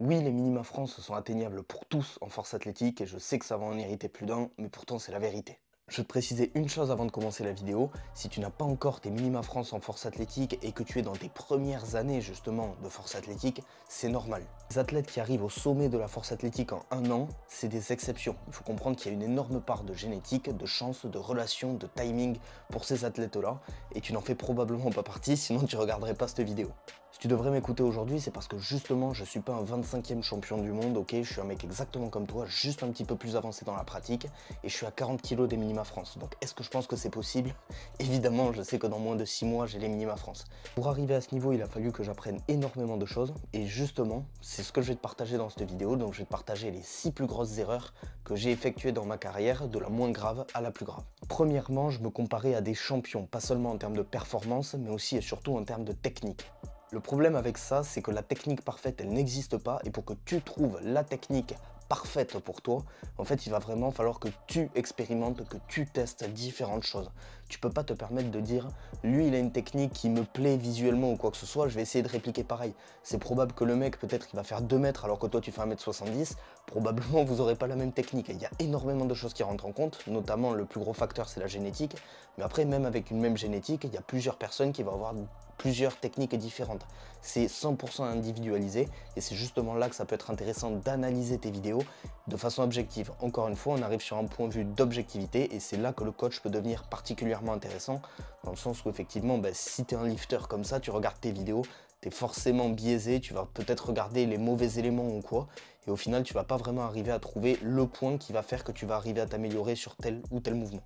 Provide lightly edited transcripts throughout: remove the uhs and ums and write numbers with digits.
Oui, les minima France sont atteignables pour tous en force athlétique et je sais que ça va en irriter plus d'un, mais pourtant c'est la vérité. Je vais te préciser une chose avant de commencer la vidéo, si tu n'as pas encore tes minima France en force athlétique et que tu es dans tes premières années justement de force athlétique, c'est normal. Les athlètes qui arrivent au sommet de la force athlétique en un an, c'est des exceptions. Il faut comprendre qu'il y a une énorme part de génétique, de chance, de relation, de timing pour ces athlètes-là, et tu n'en fais probablement pas partie, sinon tu regarderais pas cette vidéo. Si tu devrais m'écouter aujourd'hui, c'est parce que justement, je suis pas un 25e champion du monde, ok, je suis un mec exactement comme toi, juste un petit peu plus avancé dans la pratique, et je suis à 40 kg des minima France. Donc est-ce que je pense que c'est possible? Évidemment, je sais que dans moins de 6 mois, j'ai les minima France. Pour arriver à ce niveau, il a fallu que j'apprenne énormément de choses, et justement, c'est ce que je vais te partager dans cette vidéo, donc je vais te partager les 6 plus grosses erreurs que j'ai effectuées dans ma carrière, de la moins grave à la plus grave. Premièrement, je me comparais à des champions, pas seulement en termes de performance, mais aussi et surtout en termes de technique. Le problème avec ça, c'est que la technique parfaite, elle n'existe pas, et pour que tu trouves la technique parfaite pour toi, en fait, il va vraiment falloir que tu expérimentes, que tu testes différentes choses. Tu peux pas te permettre de dire, lui, il a une technique qui me plaît visuellement ou quoi que ce soit, je vais essayer de répliquer pareil. C'est probable que le mec, peut-être, il va faire 2 mètres alors que toi, tu fais 1m70, probablement, vous aurez pas la même technique. Il y a énormément de choses qui rentrent en compte, notamment le plus gros facteur, c'est la génétique, mais après, même avec une même génétique, il y a plusieurs personnes qui vont avoir plusieurs techniques différentes. C'est 100% individualisé et c'est justement là que ça peut être intéressant d'analyser tes vidéos de façon objective. Encore une fois, on arrive sur un point de vue d'objectivité et c'est là que le coach peut devenir particulièrement intéressant dans le sens où effectivement, si tu es un lifter comme ça, tu regardes tes vidéos, tu es forcément biaisé, tu vas peut-être regarder les mauvais éléments ou quoi et au final, tu vas pas vraiment arriver à trouver le point qui va faire que tu vas arriver à t'améliorer sur tel ou tel mouvement.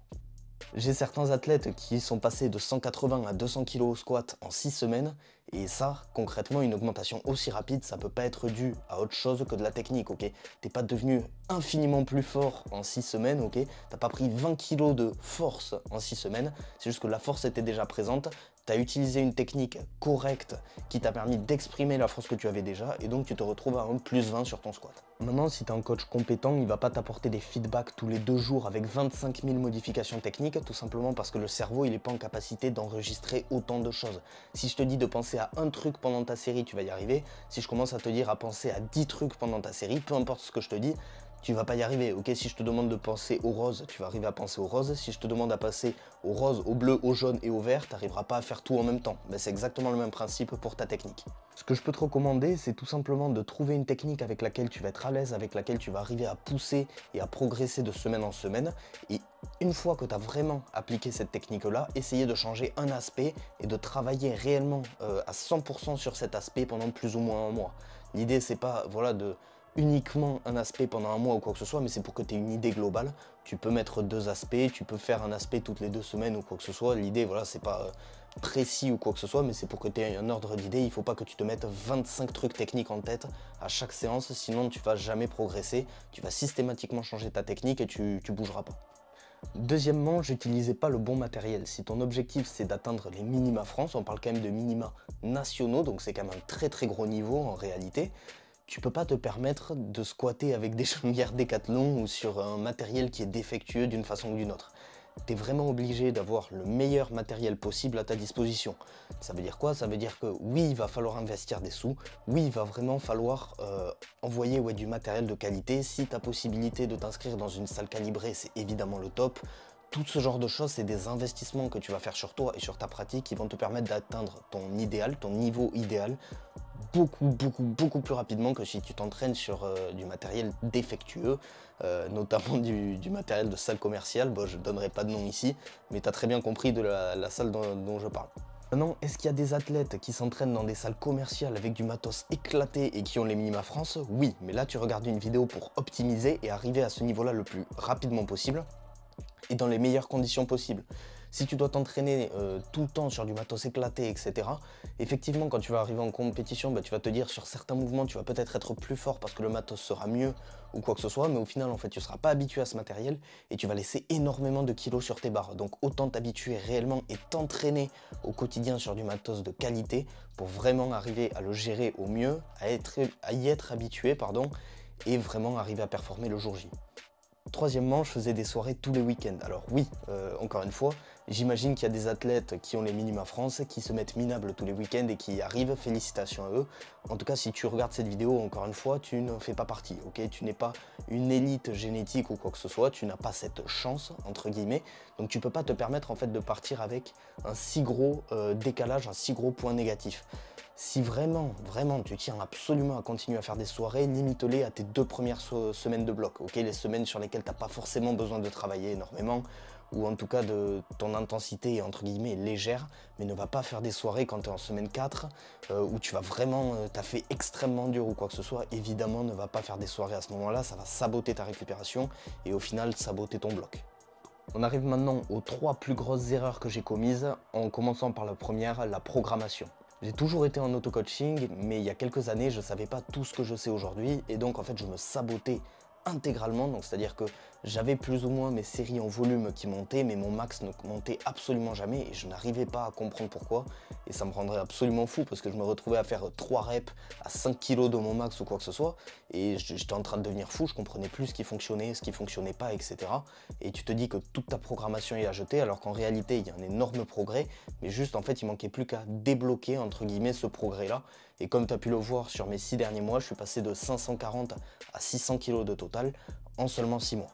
J'ai certains athlètes qui sont passés de 180 à 200 kg au squat en 6 semaines, et ça, concrètement, une augmentation aussi rapide, ça peut pas être dû à autre chose que de la technique, ok? T'es pas devenu infiniment plus fort en 6 semaines, ok? T'as pas pris 20 kg de force en 6 semaines, c'est juste que la force était déjà présente, t'as utilisé une technique correcte qui t'a permis d'exprimer la force que tu avais déjà, et donc tu te retrouves à un plus 20 sur ton squat. Maintenant, si t'es un coach compétent, il va pas t'apporter des feedbacks tous les 2 jours avec 25 000 modifications techniques, tout simplement parce que le cerveau, il est pas en capacité d'enregistrer autant de choses. Si je te dis de penser à un truc pendant ta série, tu vas y arriver. Si je commence à te dire à penser à 10 trucs pendant ta série, peu importe ce que je te dis, tu vas pas y arriver, ok? Si je te demande de penser au rose, tu vas arriver à penser au rose. Si je te demande à passer au rose, au bleu, au jaune et au vert, tu n'arriveras pas à faire tout en même temps. Mais c'est exactement le même principe pour ta technique. Ce que je peux te recommander, c'est tout simplement de trouver une technique avec laquelle tu vas être à l'aise, avec laquelle tu vas arriver à pousser et à progresser de semaine en semaine. Et une fois que tu as vraiment appliqué cette technique-là, essayer de changer un aspect et de travailler réellement à 100% sur cet aspect pendant plus ou moins un mois. L'idée, c'est pas voilà, de uniquement un aspect pendant un mois ou quoi que ce soit, mais c'est pour que tu aies une idée globale. Tu peux mettre 2 aspects, tu peux faire un aspect toutes les 2 semaines ou quoi que ce soit. L'idée, voilà, c'est pas précis ou quoi que ce soit, mais c'est pour que tu aies un ordre d'idée. Il faut pas que tu te mettes 25 trucs techniques en tête à chaque séance, sinon tu vas jamais progresser. Tu vas systématiquement changer ta technique et tu bougeras pas. Deuxièmement, j'utilisais pas le bon matériel. Si ton objectif c'est d'atteindre les minima France, on parle quand même de minima nationaux, donc c'est quand même un très très gros niveau en réalité. Tu peux pas te permettre de squatter avec des genouillères Décathlon ou sur un matériel qui est défectueux d'une façon ou d'une autre. Tu es vraiment obligé d'avoir le meilleur matériel possible à ta disposition. Ça veut dire quoi? Ça veut dire que oui, il va falloir investir des sous, oui, il va vraiment falloir envoyer du matériel de qualité. Si tu as possibilité de t'inscrire dans une salle calibrée, c'est évidemment le top. Tout ce genre de choses, c'est des investissements que tu vas faire sur toi et sur ta pratique qui vont te permettre d'atteindre ton idéal, ton niveau idéal, beaucoup plus rapidement que si tu t'entraînes sur du matériel défectueux, notamment du matériel de salle commerciale. Bon, je ne donnerai pas de nom ici, mais tu as très bien compris de la salle dont je parle. Maintenant, est-ce qu'il y a des athlètes qui s'entraînent dans des salles commerciales avec du matos éclaté et qui ont les minima France? Oui, mais là tu regardes une vidéo pour optimiser et arriver à ce niveau-là le plus rapidement possible et dans les meilleures conditions possibles. Si tu dois t'entraîner tout le temps sur du matos éclaté, etc., effectivement, quand tu vas arriver en compétition, tu vas te dire sur certains mouvements, tu vas peut-être être plus fort parce que le matos sera mieux ou quoi que ce soit, mais au final, en fait, tu ne seras pas habitué à ce matériel et tu vas laisser énormément de kilos sur tes barres. Donc, autant t'habituer réellement et t'entraîner au quotidien sur du matos de qualité pour vraiment arriver à le gérer au mieux, à y être habitué, pardon, et vraiment arriver à performer le jour J. Troisièmement, je faisais des soirées tous les week-ends. Alors oui, encore une fois, J'imagine qu'il y a des athlètes qui ont les minima France, qui se mettent minables tous les week-ends et qui y arrivent, félicitations à eux. En tout cas, si tu regardes cette vidéo, encore une fois, tu ne fais pas partie, ok? Tu n'es pas une élite génétique ou quoi que ce soit, tu n'as pas cette chance, entre guillemets, donc tu peux pas te permettre en fait de partir avec un si gros décalage, un si gros point négatif. Si vraiment tu tiens absolument à continuer à faire des soirées, limite-les à tes 2 premières semaines de bloc, ok? Les semaines sur lesquelles tu n'as pas forcément besoin de travailler énormément, ou en tout cas ton intensité est entre guillemets légère, mais ne va pas faire des soirées quand tu es en semaine 4, où tu vas vraiment taffer extrêmement dur ou quoi que ce soit. Évidemment, ne va pas faire des soirées à ce moment-là, ça va saboter ta récupération et au final saboter ton bloc. On arrive maintenant aux 3 plus grosses erreurs que j'ai commises, en commençant par la première, la programmation. J'ai toujours été en auto-coaching, mais il y a quelques années, je ne savais pas tout ce que je sais aujourd'hui, et donc en fait, je me sabotais intégralement, donc c'est-à-dire que j'avais plus ou moins mes séries en volume qui montaient, mais mon max ne montait absolument jamais, et je n'arrivais pas à comprendre pourquoi, et ça me rendrait absolument fou, parce que je me retrouvais à faire 3 reps à 5 kg de mon max ou quoi que ce soit, et j'étais en train de devenir fou, je comprenais plus ce qui fonctionnait pas, etc. Et tu te dis que toute ta programmation est à jeter, alors qu'en réalité, il y a un énorme progrès, mais juste en fait, il manquait plus qu'à débloquer, entre guillemets, ce progrès-là. Et comme tu as pu le voir sur mes 6 derniers mois, je suis passé de 540 à 600 kg de total en seulement 6 mois.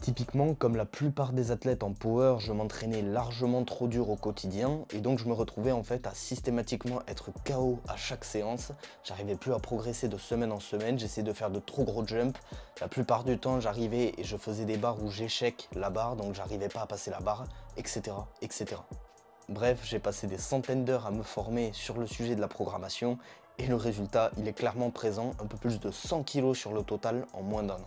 Typiquement, comme la plupart des athlètes en power, je m'entraînais largement trop dur au quotidien et donc je me retrouvais en fait à systématiquement être KO à chaque séance. J'arrivais plus à progresser de semaine en semaine, j'essayais de faire de trop gros jumps. La plupart du temps, j'arrivais et je faisais des barres où j'échec la barre, donc j'arrivais pas à passer la barre, etc. etc. Bref, j'ai passé des centaines d'heures à me former sur le sujet de la programmation et le résultat, il est clairement présent, un peu plus de 100 kg sur le total en moins d'1 an.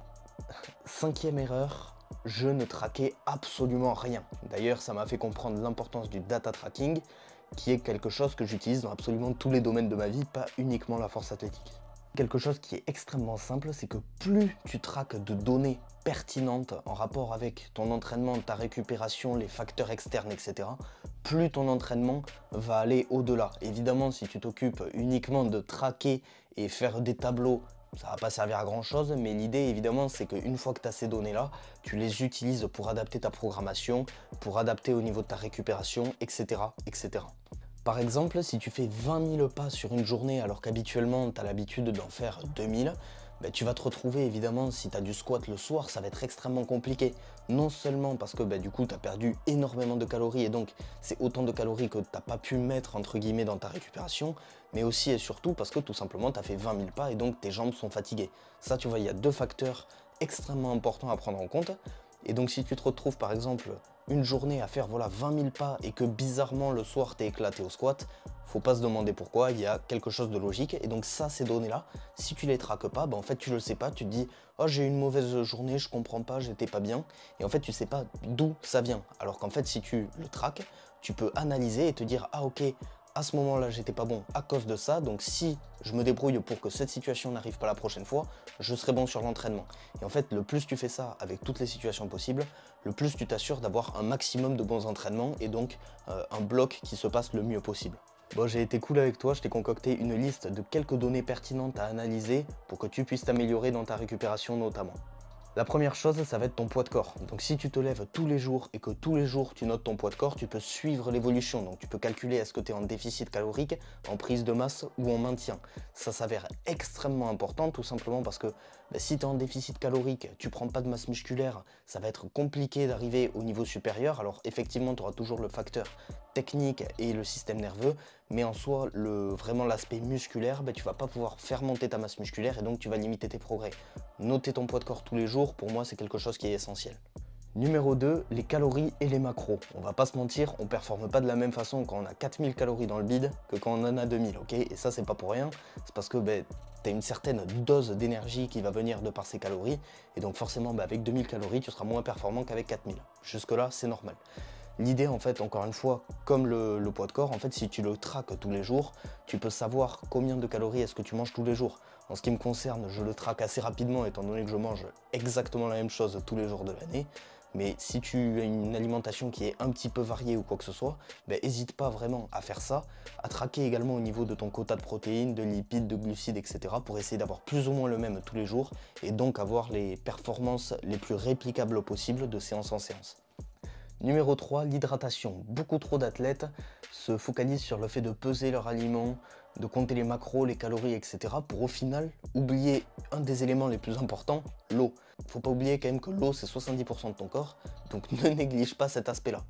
5e erreur, je ne traquais absolument rien. D'ailleurs, ça m'a fait comprendre l'importance du data tracking, qui est quelque chose que j'utilise dans absolument tous les domaines de ma vie, pas uniquement la force athlétique. Quelque chose qui est extrêmement simple, c'est que plus tu traques de données pertinentes en rapport avec ton entraînement, ta récupération, les facteurs externes, etc., plus ton entraînement va aller au-delà. Évidemment, si tu t'occupes uniquement de traquer et faire des tableaux, ça va pas servir à grand chose, mais l'idée évidemment c'est qu'une fois que tu as ces données là, tu les utilises pour adapter ta programmation, pour adapter au niveau de ta récupération, etc. etc. Par exemple, si tu fais 20 000 pas sur une journée alors qu'habituellement tu as l'habitude d'en faire 2000, ben, tu vas te retrouver évidemment, si tu as du squat le soir, ça va être extrêmement compliqué. Non seulement parce que ben, du coup tu as perdu énormément de calories et donc c'est autant de calories que tu n'as pas pu mettre entre guillemets dans ta récupération, mais aussi et surtout parce que tout simplement tu as fait 20 000 pas et donc tes jambes sont fatiguées. Ça tu vois, il y a 2 facteurs extrêmement importants à prendre en compte. Et donc si tu te retrouves par exemple une journée à faire voilà 20 000 pas et que bizarrement le soir t'es éclaté au squat, faut pas se demander pourquoi, il y a quelque chose de logique. Et donc ça, ces données là, si tu les traques pas, en fait tu le sais pas, tu te dis oh j'ai eu une mauvaise journée, je comprends pas, j'étais pas bien, et en fait tu sais pas d'où ça vient. Alors qu'en fait si tu le traques, tu peux analyser et te dire ah ok, à ce moment-là, j'étais pas bon à cause de ça, donc si je me débrouille pour que cette situation n'arrive pas la prochaine fois, je serai bon sur l'entraînement. Et en fait, le plus tu fais ça avec toutes les situations possibles, le plus tu t'assures d'avoir un maximum de bons entraînements et donc un bloc qui se passe le mieux possible. Bon, j'ai été cool avec toi, je t'ai concocté une liste de quelques données pertinentes à analyser pour que tu puisses t'améliorer dans ta récupération notamment. La première chose, ça va être ton poids de corps. Donc si tu te lèves tous les jours et que tous les jours tu notes ton poids de corps, tu peux suivre l'évolution. Donc tu peux calculer est-ce que tu es en déficit calorique, en prise de masse ou en maintien. Ça s'avère extrêmement important tout simplement parce que si tu es en déficit calorique, tu prends pas de masse musculaire, ça va être compliqué d'arriver au niveau supérieur. Alors effectivement, tu auras toujours le facteur technique et le système nerveux, mais en soi, vraiment l'aspect musculaire, tu vas pas pouvoir faire monter ta masse musculaire et donc tu vas limiter tes progrès. Noter ton poids de corps tous les jours, pour moi, c'est quelque chose qui est essentiel. Numéro 2, les calories et les macros. On va pas se mentir, on performe pas de la même façon quand on a 4000 calories dans le bide que quand on en a 2000, ok? Et ça, c'est pas pour rien, c'est parce que tu as une certaine dose d'énergie qui va venir de par ces calories, et donc forcément, avec 2000 calories, tu seras moins performant qu'avec 4000. Jusque-là, c'est normal. L'idée en fait, encore une fois, comme le poids de corps, en fait, si tu le traques tous les jours, tu peux savoir combien de calories est-ce que tu manges tous les jours. En ce qui me concerne, je le traque assez rapidement étant donné que je mange exactement la même chose tous les jours de l'année. Mais si tu as une alimentation qui est un petit peu variée ou quoi que ce soit, n'hésite pas vraiment à faire ça, à traquer également au niveau de ton quota de protéines, de lipides, de glucides, etc. pour essayer d'avoir plus ou moins le même tous les jours et donc avoir les performances les plus réplicables possibles de séance en séance. Numéro 3, l'hydratation. Beaucoup trop d'athlètes se focalisent sur le fait de peser leurs aliments, de compter les macros, les calories, etc. pour au final oublier un des éléments les plus importants, l'eau. Faut pas oublier quand même que l'eau c'est 70% de ton corps, donc ne néglige pas cet aspect-là.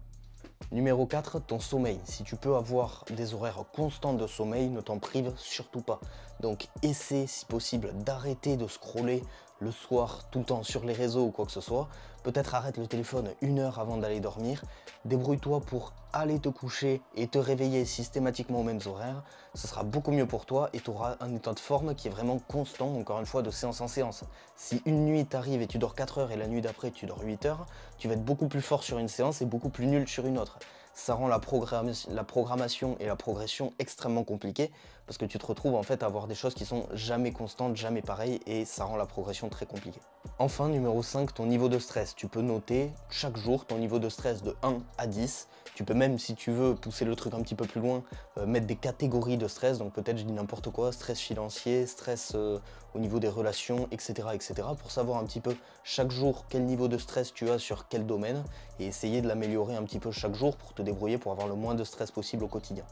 Numéro 4, ton sommeil. Si tu peux avoir des horaires constants de sommeil, ne t'en prive surtout pas. Donc essaie si possible d'arrêter de scroller le soir tout le temps sur les réseaux ou quoi que ce soit. Peut-être arrête le téléphone 1 heure avant d'aller dormir. Débrouille-toi pour aller te coucher et te réveiller systématiquement aux mêmes horaires. Ce sera beaucoup mieux pour toi et tu auras un état de forme qui est vraiment constant, encore une fois, de séance en séance. Si une nuit t'arrive et tu dors 4 heures et la nuit d'après tu dors 8 heures, tu vas être beaucoup plus fort sur une séance et beaucoup plus nul sur une autre. Ça rend la programmation et la progression extrêmement compliquées parce que tu te retrouves en fait à avoir des choses qui sont jamais constantes, jamais pareilles et ça rend la progression très compliquée. Enfin, numéro 5, ton niveau de stress. Tu peux noter chaque jour ton niveau de stress de 1 à 10. Tu peux même, si tu veux, pousser le truc un petit peu plus loin, mettre des catégories de stress. Donc peut-être, je dis n'importe quoi, stress financier, stress au niveau des relations, etc., etc. pour savoir un petit peu chaque jour quel niveau de stress tu as sur quel domaine et essayer de l'améliorer un petit peu chaque jour pour te débrouiller pour avoir le moins de stress possible au quotidien.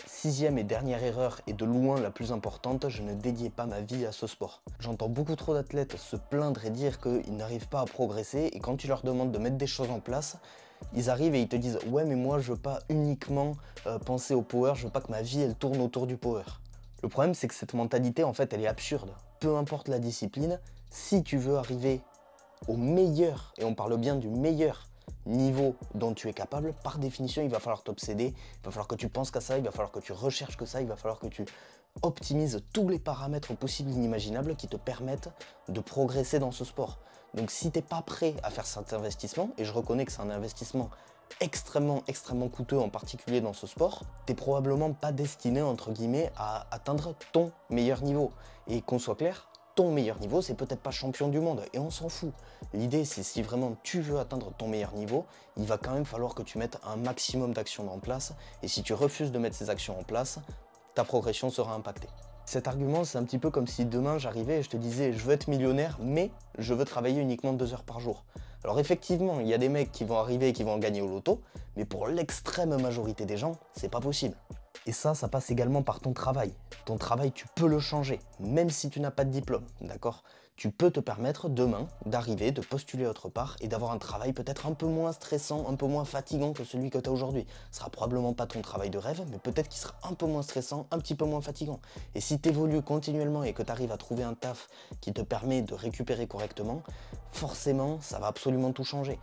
Sixième et dernière erreur, et de loin la plus importante, je ne dédiais pas ma vie à ce sport. J'entends beaucoup trop d'athlètes se plaindre et dire qu'ils n'arrivent pas à progresser, et quand tu leur demandes de mettre des choses en place, ils arrivent et ils te disent « Ouais, mais moi je veux pas uniquement penser au power, je veux pas que ma vie elle tourne autour du power ». Le problème c'est que cette mentalité en fait elle est absurde. Peu importe la discipline, si tu veux arriver au meilleur, et on parle bien du meilleur niveau dont tu es capable, par définition, il va falloir t'obséder, il va falloir que tu penses qu'à ça, il va falloir que tu recherches que ça, il va falloir que tu optimises tous les paramètres possibles et inimaginables qui te permettent de progresser dans ce sport. Donc si tu n'es pas prêt à faire cet investissement, et je reconnais que c'est un investissement extrêmement coûteux, en particulier dans ce sport, t'es probablement pas destiné, entre guillemets, à atteindre ton meilleur niveau. Et qu'on soit clair, ton meilleur niveau, c'est peut-être pas champion du monde, et on s'en fout. L'idée, c'est si vraiment tu veux atteindre ton meilleur niveau, il va quand même falloir que tu mettes un maximum d'actions en place, et si tu refuses de mettre ces actions en place, ta progression sera impactée. Cet argument, c'est un petit peu comme si demain j'arrivais et je te disais « je veux être millionnaire, mais je veux travailler uniquement 2 heures par jour ». Alors effectivement, il y a des mecs qui vont arriver et qui vont gagner au loto, mais pour l'extrême majorité des gens, c'est pas possible. Et ça passe également par ton travail. Ton travail, tu peux le changer, même si tu n'as pas de diplôme, d'accord? Tu peux te permettre demain d'arriver, de postuler autre part et d'avoir un travail peut-être un peu moins stressant, un peu moins fatigant que celui que tu as aujourd'hui. Ce sera probablement pas ton travail de rêve, mais peut-être qu'il sera un peu moins stressant, un petit peu moins fatigant. Et si tu évolues continuellement et que tu arrives à trouver un taf qui te permet de récupérer correctement, forcément, ça va absolument tout changer.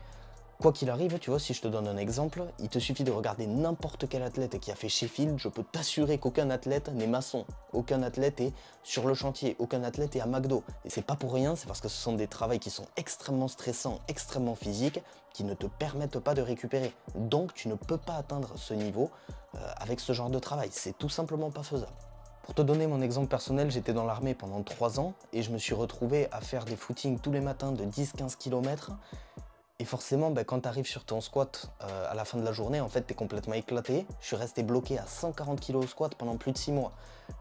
Quoi qu'il arrive, tu vois, si je te donne un exemple, il te suffit de regarder n'importe quel athlète qui a fait Sheffield, je peux t'assurer qu'aucun athlète n'est maçon, aucun athlète est sur le chantier, aucun athlète est à McDo. Et c'est pas pour rien, c'est parce que ce sont des travails qui sont extrêmement stressants, extrêmement physiques, qui ne te permettent pas de récupérer. Donc tu ne peux pas atteindre ce niveau avec ce genre de travail, c'est tout simplement pas faisable. Pour te donner mon exemple personnel, j'étais dans l'armée pendant 3 ans et je me suis retrouvé à faire des footings tous les matins de 10-15 km. Et forcément, quand tu arrives sur ton squat à la fin de la journée, en fait, tu es complètement éclaté. Je suis resté bloqué à 140 kg au squat pendant plus de 6 mois.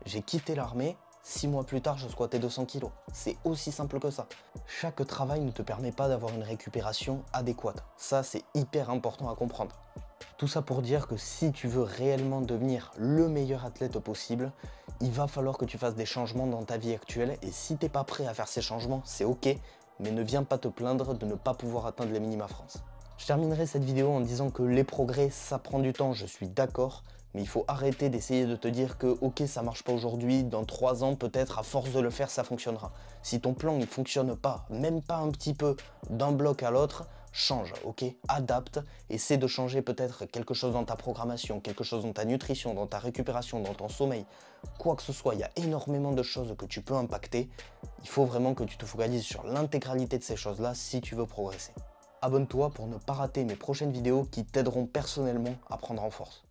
J'ai quitté l'armée, 6 mois plus tard, je squattais 200 kg. C'est aussi simple que ça. Chaque travail ne te permet pas d'avoir une récupération adéquate. Ça, c'est hyper important à comprendre. Tout ça pour dire que si tu veux réellement devenir le meilleur athlète possible, il va falloir que tu fasses des changements dans ta vie actuelle. Et si tu n'es pas prêt à faire ces changements, c'est ok. Mais ne viens pas te plaindre de ne pas pouvoir atteindre les minima France. Je terminerai cette vidéo en disant que les progrès, ça prend du temps, je suis d'accord, mais il faut arrêter d'essayer de te dire que ok, ça marche pas aujourd'hui, dans 3 ans peut-être, à force de le faire, ça fonctionnera. Si ton plan il fonctionne pas, même pas un petit peu, d'un bloc à l'autre, change, ok? Adapte, essaie de changer peut-être quelque chose dans ta programmation, quelque chose dans ta nutrition, dans ta récupération, dans ton sommeil, quoi que ce soit, il y a énormément de choses que tu peux impacter. Il faut vraiment que tu te focalises sur l'intégralité de ces choses-là si tu veux progresser. Abonne-toi pour ne pas rater mes prochaines vidéos qui t'aideront personnellement à prendre en force.